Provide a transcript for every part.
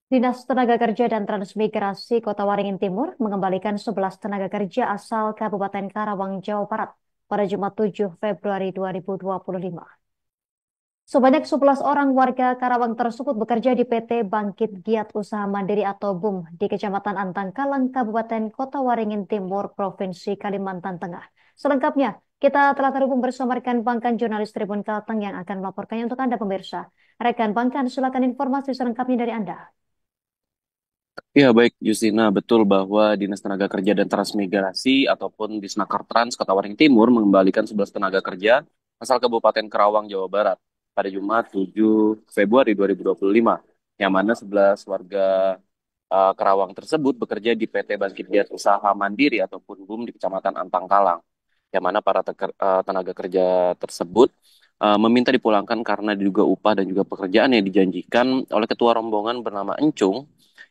Dinas Tenaga Kerja dan Transmigrasi Kota Waringin Timur mengembalikan 11 tenaga kerja asal Kabupaten Karawang, Jawa Barat pada Jumat 7 Februari 2025. Sebanyak 11 orang warga Karawang tersebut bekerja di PT Bangkit Giat Usaha Mandiri atau BUM di Kecamatan Antangkalang, Kabupaten Kota Waringin Timur, Provinsi Kalimantan Tengah. Selengkapnya, kita telah terhubung bersama rekan Bangkan jurnalis Tribun Kalteng yang akan melaporkannya untuk Anda pemirsa. Rekan Bangkan, silakan informasi selengkapnya dari Anda. Ya, baik, Justina. Betul bahwa Dinas Tenaga Kerja dan Transmigrasi ataupun Disnaker Trans Kota Waringin Timur mengembalikan 11 tenaga kerja asal Kabupaten Karawang, Jawa Barat pada Jumat 7 Februari 2025, yang mana 11 warga Karawang tersebut bekerja di PT Bangkit Giat Usaha Mandiri ataupun BUM di Kecamatan Antangkalang, yang mana para tenaga kerja tersebut meminta dipulangkan karena diduga upah dan juga pekerjaan yang dijanjikan oleh ketua rombongan bernama Encung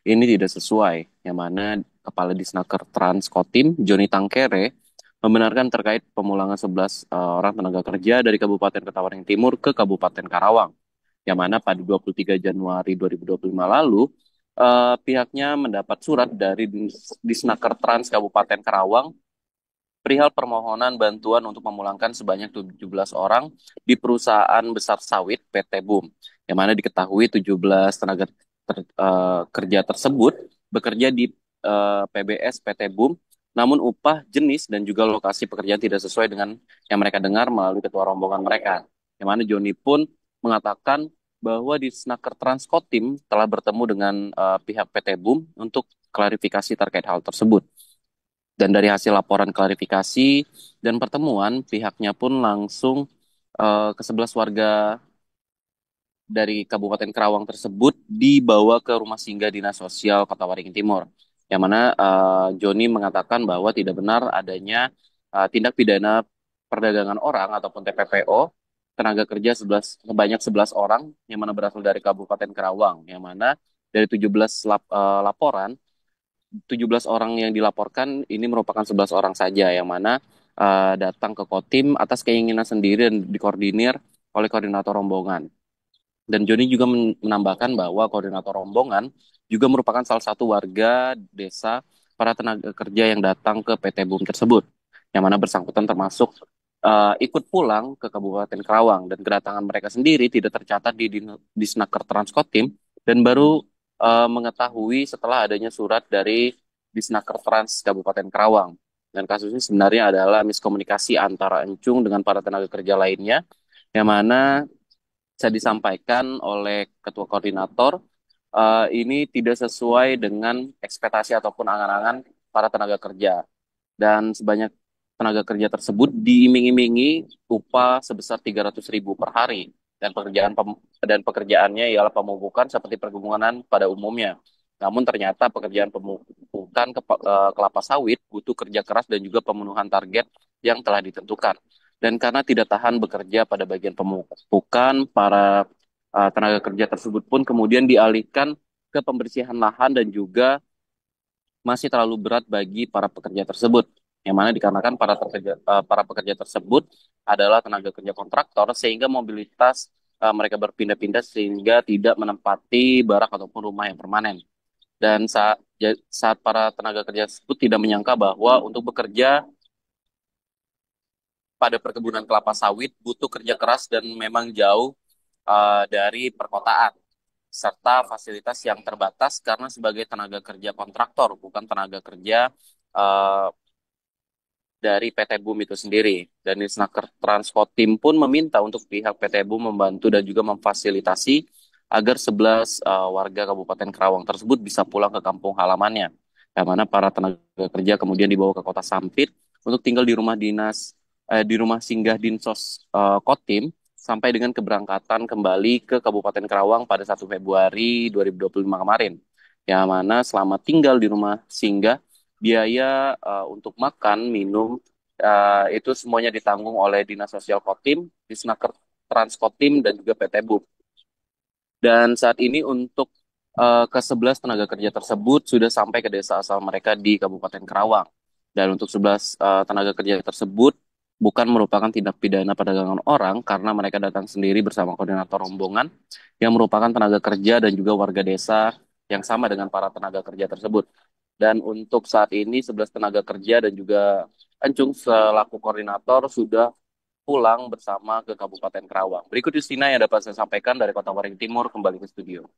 ini tidak sesuai, yang mana Kepala Disnaker Trans Kotim, Joni Tangkere, membenarkan terkait pemulangan 11 orang tenaga kerja dari Kabupaten Kota Waringin Timur ke Kabupaten Karawang, yang mana pada 23 Januari 2025 lalu, pihaknya mendapat surat dari Disnaker Trans Kabupaten Karawang perihal permohonan bantuan untuk memulangkan sebanyak 17 orang di perusahaan besar sawit PT BUM, yang mana diketahui 17 tenaga kerja tersebut bekerja di PBS PT BUM, namun upah, jenis, dan juga lokasi pekerjaan tidak sesuai dengan yang mereka dengar melalui ketua rombongan mereka. Yang mana Joni pun mengatakan bahwa di Snaker Transkotim telah bertemu dengan pihak PT BUM untuk klarifikasi terkait hal tersebut. Dan dari hasil laporan klarifikasi dan pertemuan, pihaknya pun langsung ke 11 warga dari Kabupaten Karawang tersebut dibawa ke rumah singgah Dinas Sosial Kota Waringin Timur. Yang mana Joni mengatakan bahwa tidak benar adanya tindak pidana perdagangan orang ataupun TPPO tenaga kerja sebanyak 11 orang yang mana berasal dari Kabupaten Karawang. Yang mana dari 17 laporan, 17 orang yang dilaporkan ini merupakan 11 orang saja yang mana datang ke Kotim atas keinginan sendiri dan dikoordinir oleh koordinator rombongan. Dan Joni juga menambahkan bahwa koordinator rombongan juga merupakan salah satu warga desa para tenaga kerja yang datang ke PT BUM tersebut, yang mana bersangkutan termasuk ikut pulang ke Kabupaten Karawang, dan kedatangan mereka sendiri tidak tercatat di Snaker Transkotim dan baru mengetahui setelah adanya surat dari Disnaker Trans Kabupaten Karawang. Dan kasus ini sebenarnya adalah miskomunikasi antara Encung dengan para tenaga kerja lainnya, yang mana bisa disampaikan oleh ketua koordinator, ini tidak sesuai dengan ekspektasi ataupun angan-angan para tenaga kerja. Dan sebanyak tenaga kerja tersebut diiming-imingi upah sebesar 300.000 per hari. Dan pekerjaannya ialah pemupukan seperti perkebunan pada umumnya. Namun ternyata pekerjaan pemupukan kelapa sawit butuh kerja keras dan juga pemenuhan target yang telah ditentukan. Dan karena tidak tahan bekerja pada bagian pemupukan, para tenaga kerja tersebut pun kemudian dialihkan ke pembersihan lahan dan juga masih terlalu berat bagi para pekerja tersebut. Yang mana dikarenakan para pekerja tersebut adalah tenaga kerja kontraktor sehingga mobilitas mereka berpindah-pindah sehingga tidak menempati barak ataupun rumah yang permanen. Dan saat para tenaga kerja tersebut tidak menyangka bahwa untuk bekerja pada perkebunan kelapa sawit butuh kerja keras dan memang jauh dari perkotaan, serta fasilitas yang terbatas karena sebagai tenaga kerja kontraktor, bukan tenaga kerja uh, dari PT BUM itu sendiri. Dan Disnaker Transkotim pun meminta untuk pihak PT BUM membantu dan juga memfasilitasi agar 11 warga Kabupaten Karawang tersebut bisa pulang ke kampung halamannya. Yang mana para tenaga kerja kemudian dibawa ke Kota Sampit untuk tinggal di rumah singgah Dinsos Kotim sampai dengan keberangkatan kembali ke Kabupaten Karawang pada 1 Februari 2025 kemarin. Yang mana selama tinggal di rumah singgah, biaya untuk makan, minum, itu semuanya ditanggung oleh Dinas Sosial Kotim, Disnaker Transkotim, dan juga PT BUM. Dan saat ini untuk ke-11 tenaga kerja tersebut sudah sampai ke desa asal mereka di Kabupaten Karawang. Dan untuk 11 tenaga kerja tersebut bukan merupakan tindak pidana perdagangan orang karena mereka datang sendiri bersama koordinator rombongan yang merupakan tenaga kerja dan juga warga desa yang sama dengan para tenaga kerja tersebut. Dan untuk saat ini 11 tenaga kerja dan juga Encung selaku koordinator sudah pulang bersama ke Kabupaten Karawang. Berikut Justina yang dapat saya sampaikan dari Kota Waring Timur kembali ke studio.